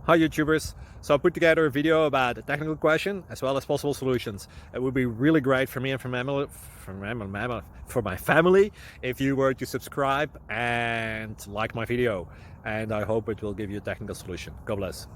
Hi YouTubers! So I put together a video about a technical question as well as possible solutions. It would be really great for me and for my family if you were to subscribe and like my video, and I hope it will give you a technical solution. God bless.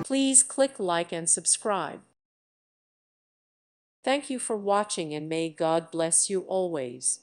Please click like and subscribe. Thank you for watching and may God bless you always.